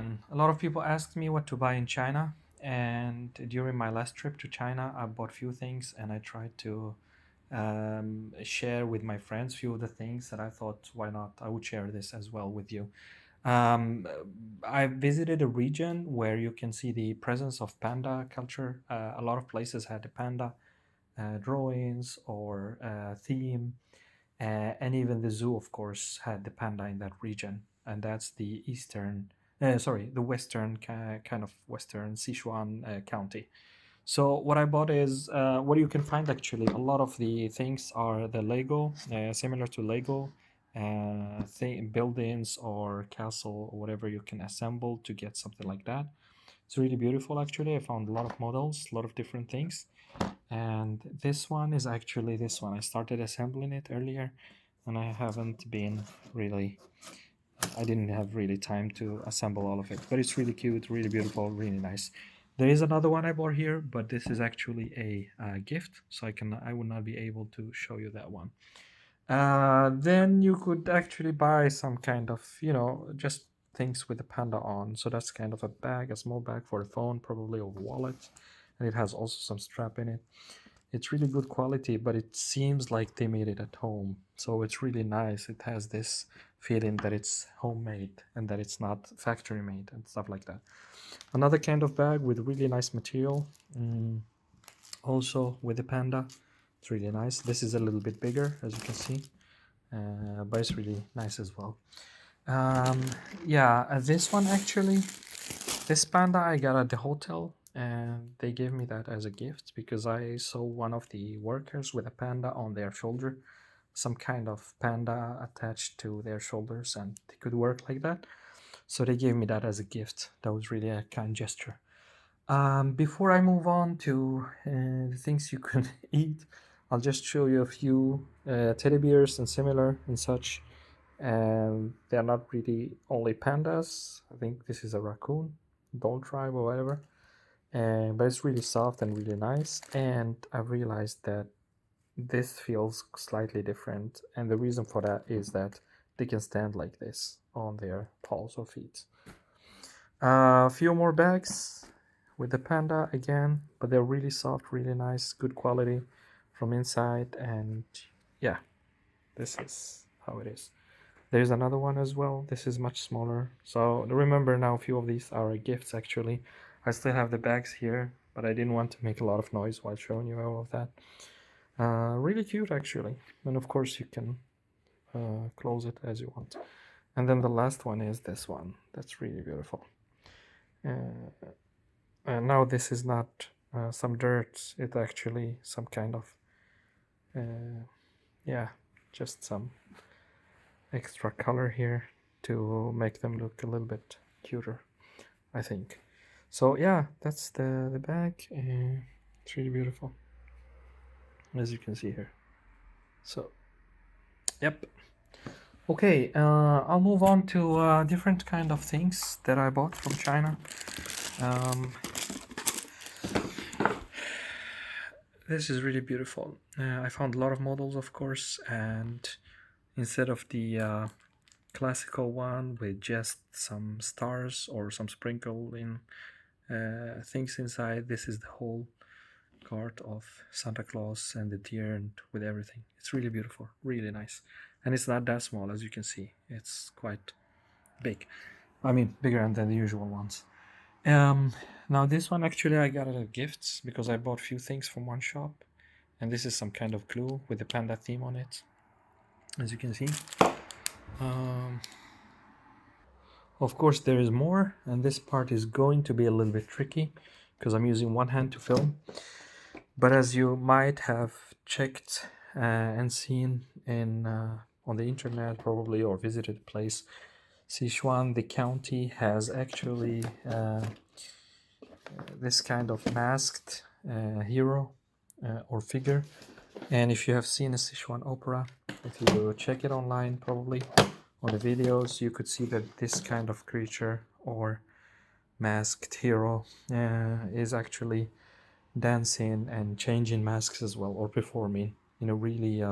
And a lot of people asked me what to buy in China. And during my last trip to China, I bought few things and I tried to share with my friends few of the things that I thought, why not? I would share this as well with you. Um, I visited a region where you can see the presence of panda culture. A lot of places had a panda drawings or theme, and even the zoo, of course, had the panda in that region, and that's the the western kind of western Sichuan county. So what I bought is what you can find actually. A lot of the things are the Lego, similar to Lego, buildings or castle or whatever you can assemble to get something like that. It's really beautiful actually. I found a lot of models, a lot of different things. And this one is actually this one. I started assembling it earlier and I haven't been really, I didn't have really time to assemble all of it, but it's really cute, really beautiful, really nice. There is another one I bought here, but this is actually a gift, so I will not be able to show you that one. Then you could actually buy some kind of, just things with the panda on. So that's kind of a bag, a small bag for a phone, probably a wallet, and it has also some strap in it. It's really good quality, but it seems like they made it at home. So it's really nice. It has this feeling that it's homemade and that it's not factory made and stuff like that. Another kind of bag with really nice material. Also with the panda. It's really nice. This is a little bit bigger, as you can see, but it's really nice as well. Um, yeah, this one actually, this panda I got at the hotel, and they gave me that as a gift because I saw one of the workers with a panda on their shoulder, some kind of panda attached to their shoulders, and they could work like that. So they gave me that as a gift. That was really a kind gesture. Before I move on to the things you could eat, I'll just show you a few teddy bears and similar and such. And they're not really only pandas. I think this is a raccoon, Dole tribe or whatever. But it's really soft and really nice. And I realized that this feels slightly different. And the reason for that is that they can stand like this on their paws or feet. A few more bags with the panda again, but they're really soft, really nice, good quality from inside. And yeah, this is how it is. There's another one as well. This is much smaller. So remember now, a few of these are gifts actually. I still have the bags here, but I didn't want to make a lot of noise while showing you all of that. Really cute actually. And of course you can close it as you want. And then the last one is this one. That's really beautiful. And now this is not some dirt. It's actually some kind of, yeah, just some extra color here to make them look a little bit cuter, I think. So yeah, that's the bag. It's really beautiful, as you can see here. So, yep. Okay, I'll move on to different kind of things that I bought from China. This is really beautiful. I found a lot of models, of course, and instead of the classical one with just some stars or some sprinkling things inside, this is the whole cart of Santa Claus and the deer and with everything. It's really beautiful, really nice. And it's not that small, as you can see. It's quite big. I mean, bigger than the usual ones. Now this one actually I got it as gifts because I bought a few things from one shop. And this is some kind of glue with the panda theme on it, as you can see. Of course there is more, and this part is going to be a little bit tricky because I'm using one hand to film. But as you might have checked and seen in on the internet probably, or visited a place, Sichuan, the county, has actually this kind of masked hero or figure. And if you have seen a Sichuan opera, if you check it online probably on the videos, you could see that this kind of creature or masked hero is actually dancing and changing masks as well, or performing in a really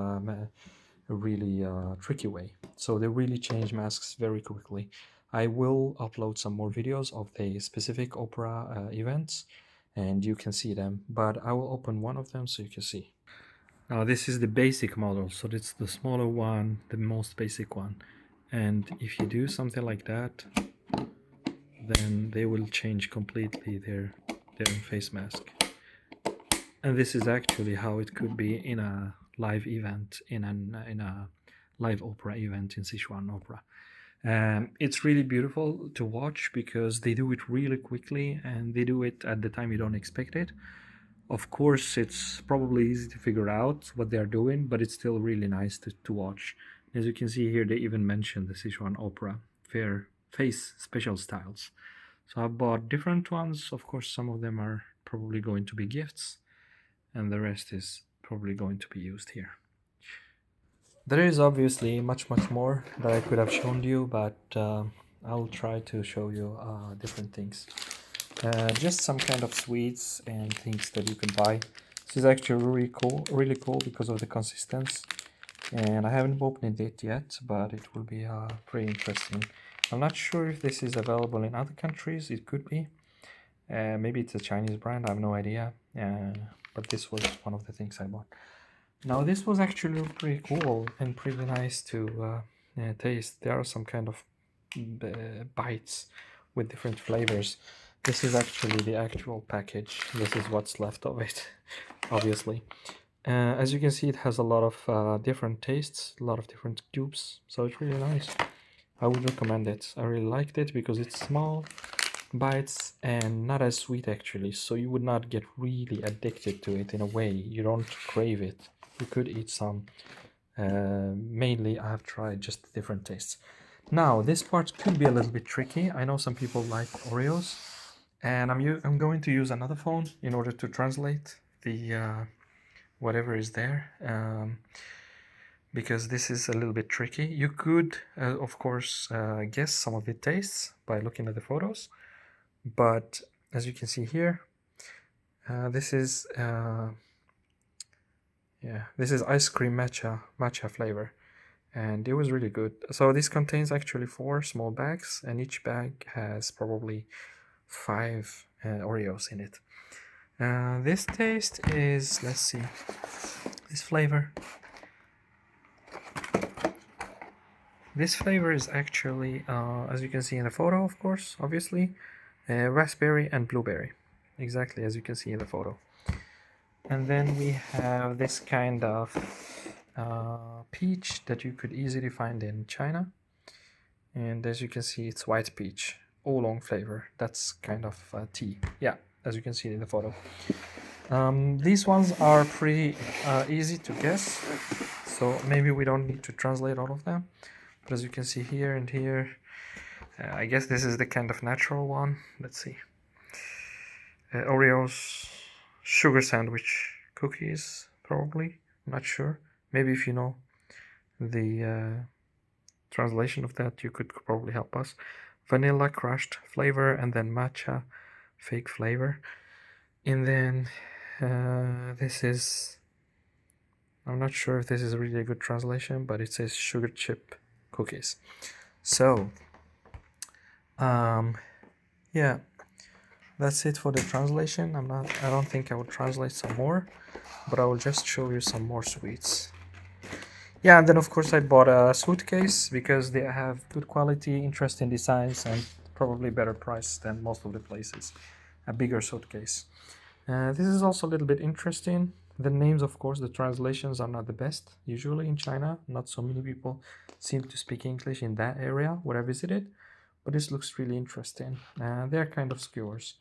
tricky way. So they really change masks very quickly. I will upload some more videos of the specific opera events, and you can see them, but I will open one of them so you can see. Now this is the basic model, so it's the smaller one, the most basic one. And if you do something like that, then they will change completely their face mask. And this is actually how it could be in a live event, in a live opera event in Sichuan opera. It's really beautiful to watch because they do it really quickly and they do it at the time you don't expect it. Of course, it's probably easy to figure out what they're doing, but it's still really nice to watch. As you can see here, they even mentioned the Sichuan opera face special styles. So I bought different ones. Of course, some of them are probably going to be gifts, and the rest is probably going to be used here. There is obviously much more that I could have shown you, but I'll try to show you different things. Just some kind of sweets and things that you can buy. This is actually really cool because of the consistency. And I haven't opened it yet, but it will be pretty interesting. I'm not sure if this is available in other countries. It could be. Maybe it's a Chinese brand, I have no idea. But this was one of the things I bought. Now this was actually pretty cool and pretty nice to taste. There are some kind of bites with different flavors. This is actually the actual package. This is what's left of it, obviously. As you can see, it has a lot of different tastes, a lot of different tubes, so it's really nice. I would recommend it. I really liked it because it's small bites and not as sweet actually, so you would not get really addicted to it in a way. You don't crave it. You could eat some. Mainly I have tried just different tastes. Now this part could be a little bit tricky. I know some people like Oreos, and I'm going to use another phone in order to translate the whatever is there, because this is a little bit tricky. You could of course guess some of the tastes by looking at the photos, but as you can see here, this is this is ice cream matcha flavor, and it was really good. So this contains actually 4 small bags, and each bag has probably 5 Oreos in it. This taste is, let's see, this flavor. This flavor is actually, as you can see in the photo, of course, obviously, raspberry and blueberry, exactly as you can see in the photo. And then we have this kind of peach that you could easily find in China. And as you can see, it's white peach, oolong flavor. That's kind of tea. Yeah, as you can see in the photo. These ones are pretty easy to guess, so maybe we don't need to translate all of them. But as you can see here and here, I guess this is the kind of natural one. Let's see. Oreos, sugar sandwich cookies, probably. I'm not sure. Maybe if you know the translation of that, you could probably help us. Vanilla crushed flavor, and then matcha fake flavor. And then this is, I'm not sure if this is really a good translation, but it says sugar chip cookies. So yeah, that's it for the translation. I don't think I will translate some more, but I will just show you some more sweets. Yeah, and then of course I bought a suitcase because they have good quality, interesting designs, and probably better price than most of the places. A bigger suitcase. This is also a little bit interesting. The names, of course, the translations are not the best. Usually in China, not so many people seem to speak English in that area where I visited, but this looks really interesting. They're kind of skewers.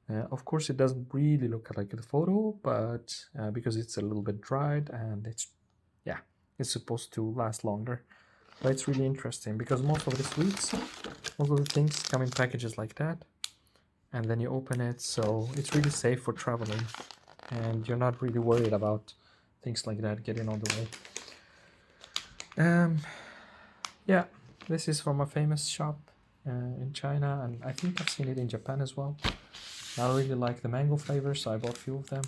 Of course, it doesn't really look like the photo, but because it's a little bit dried and it's supposed to last longer. But it's really interesting because most of the sweets, most of the things come in packages like that, and then you open it, so it's really safe for traveling, and you're not really worried about things like that getting on the way. Yeah, this is from a famous shop in China, and I think I've seen it in Japan as well. I really like the mango flavor, so I bought a few of them.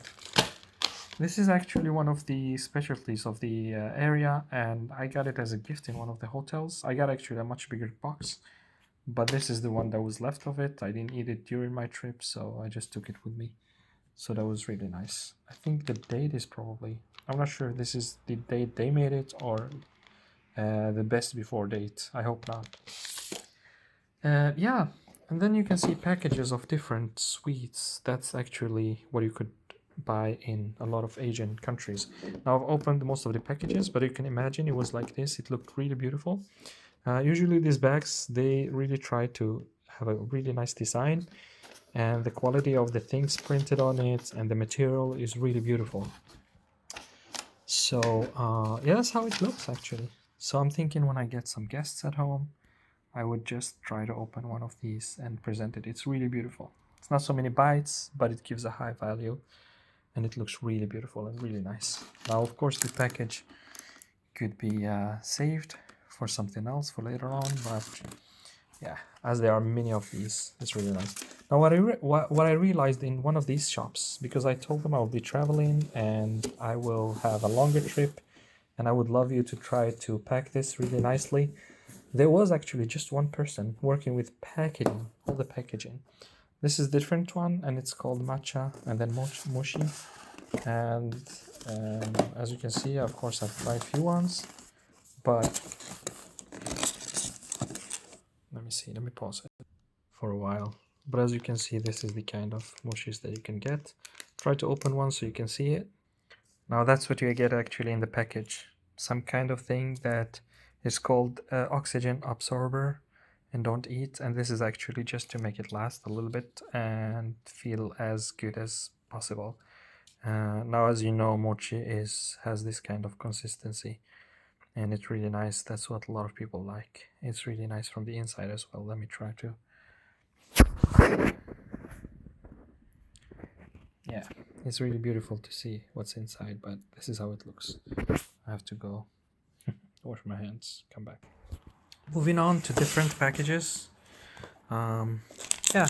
This is actually one of the specialties of the area, and I got it as a gift in one of the hotels. I got actually a much bigger box, but this is the one that was left of it. I didn't eat it during my trip, so I just took it with me. So that was really nice. I think the date is probably, I'm not sure if this is the date they made it or the best before date. I hope not. Yeah, and then you can see packages of different sweets. That's actually what you could buy in a lot of Asian countries. Now I've opened most of the packages, but you can imagine it was like this. It looked really beautiful. Usually these bags, they really try to have a really nice design, and the quality of the things printed on it and the material is really beautiful. So yeah, that's how it looks actually. So I'm thinking when I get some guests at home, I would just try to open one of these and present it. It's really beautiful. It's not so many bites, but it gives a high value, and it looks really beautiful and really nice. Now, of course, the package could be saved for something else for later on, but yeah, as there are many of these, it's really nice. Now, what I realized in one of these shops, because I told them I'll be traveling and I will have a longer trip, and I would love you to try to pack this really nicely. There was actually just one person working with packaging, all the packaging. This is a different one, and it's called Matcha and then mochi. And as you can see, of course, I've tried a few ones, but let me see, let me pause it for a while. But as you can see, this is the kind of mochis that you can get. Try to open one so you can see it. Now that's what you get actually in the package. Some kind of thing that is called oxygen absorber and don't eat, and this is actually just to make it last a little bit and feel as good as possible. Now, as you know, mochi has this kind of consistency, and it's really nice. That's what a lot of people like. It's really nice from the inside as well. Let me try to. Yeah, it's really beautiful to see what's inside, but this is how it looks. I have to go wash my hands, come back. Moving on to different packages. Yeah,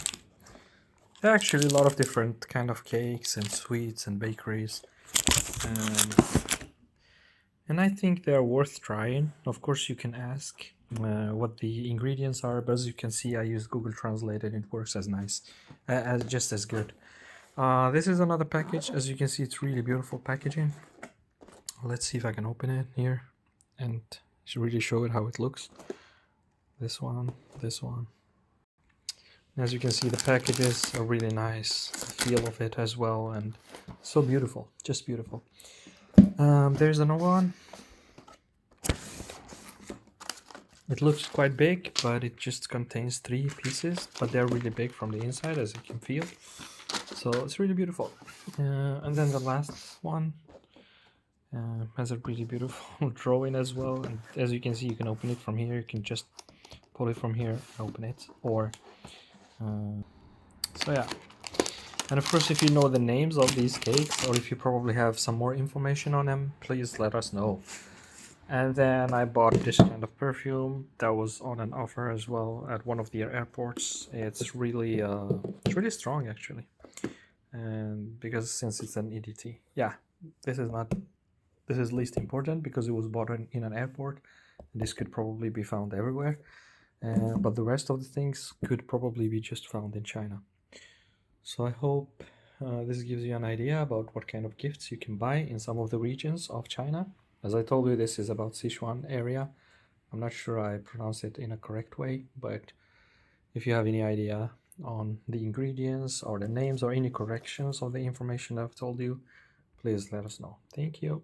there are actually a lot of different kind of cakes and sweets and bakeries. And I think they are worth trying. Of course, you can ask what the ingredients are, but as you can see, I used Google Translate and it works as nice, just as good. This is another package. As you can see, it's really beautiful packaging. Let's see if I can open it here and really show it how it looks. This one. As you can see, the packages are really nice. The feel of it as well, and so beautiful, just beautiful. There's another one. It looks quite big, but it just contains 3 pieces, but they're really big from the inside, as you can feel. So it's really beautiful. And then the last one has a really beautiful drawing as well. And as you can see, you can open it from here. You can just pull it from here and open it. Or so yeah. And of course, if you know the names of these cakes, or if you probably have some more information on them, please let us know. And then I bought this kind of perfume that was on an offer as well at one of the airports. It's really strong actually, and because since it's an EDT, yeah, this is least important because it was bought in an airport. This could probably be found everywhere, but the rest of the things could probably be just found in China. So I hope this gives you an idea about what kind of gifts you can buy in some of the regions of China. As I told you, this is about Sichuan area. I'm not sure I pronounce it in a correct way, but if you have any idea on the ingredients or the names or any corrections of the information I've told you, please let us know. Thank you.